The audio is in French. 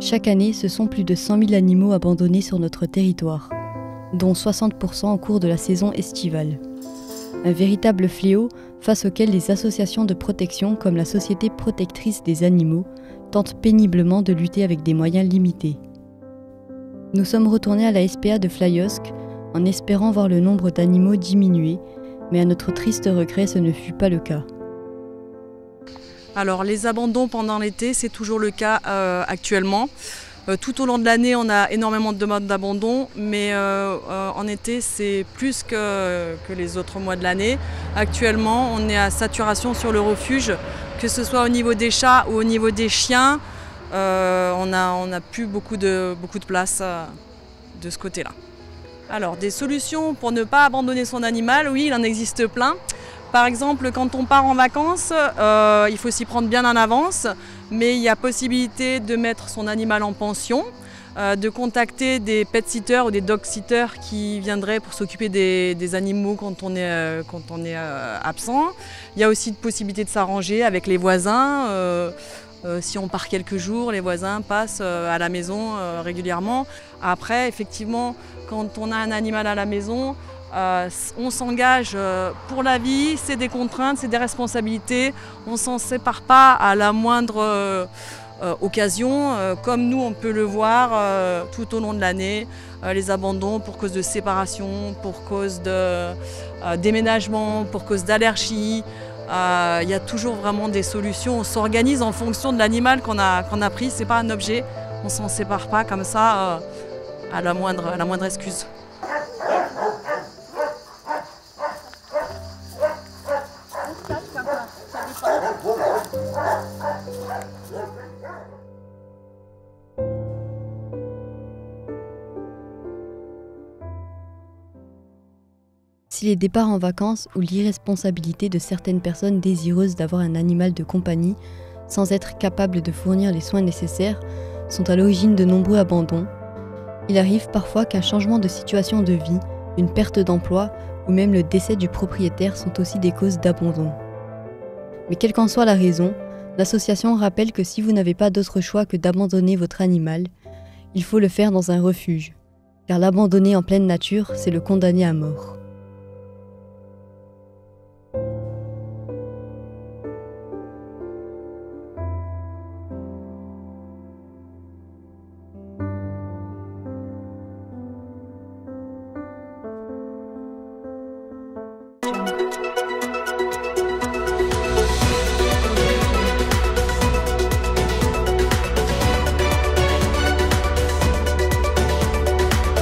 Chaque année, ce sont plus de 100 000 animaux abandonnés sur notre territoire, dont 60% au cours de la saison estivale. Un véritable fléau face auquel les associations de protection comme la Société protectrice des animaux tentent péniblement de lutter avec des moyens limités. Nous sommes retournés à la SPA de Flyosque en espérant voir le nombre d'animaux diminuer, mais à notre triste regret, ce ne fut pas le cas. Alors les abandons pendant l'été, c'est toujours le cas actuellement. Tout au long de l'année, on a énormément de demandes d'abandon, mais en été, c'est plus que les autres mois de l'année. Actuellement, on est à saturation sur le refuge, que ce soit au niveau des chats ou au niveau des chiens. On n'a plus beaucoup de place de ce côté-là. Alors, des solutions pour ne pas abandonner son animal, oui, il en existe plein. Par exemple, quand on part en vacances, il faut s'y prendre bien en avance, mais il y a possibilité de mettre son animal en pension, de contacter des pet-sitters ou des dog-sitters qui viendraient pour s'occuper des animaux quand on est absent. Il y a aussi de possibilité de s'arranger avec les voisins. Si on part quelques jours, les voisins passent à la maison régulièrement. Après, effectivement, quand on a un animal à la maison, on s'engage pour la vie, c'est des contraintes, c'est des responsabilités. On ne s'en sépare pas à la moindre occasion. Comme nous, on peut le voir tout au long de l'année. Les abandons pour cause de séparation, pour cause de déménagement, pour cause d'allergie. Il y a toujours vraiment des solutions. On s'organise en fonction de l'animal qu'on a pris. Ce n'est pas un objet. On ne s'en sépare pas comme ça à la moindre excuse. Si les départs en vacances ou l'irresponsabilité de certaines personnes désireuses d'avoir un animal de compagnie sans être capables de fournir les soins nécessaires sont à l'origine de nombreux abandons, il arrive parfois qu'un changement de situation de vie, une perte d'emploi ou même le décès du propriétaire sont aussi des causes d'abandon. Mais quelle qu'en soit la raison, l'association rappelle que si vous n'avez pas d'autre choix que d'abandonner votre animal, il faut le faire dans un refuge, car l'abandonner en pleine nature, c'est le condamner à mort.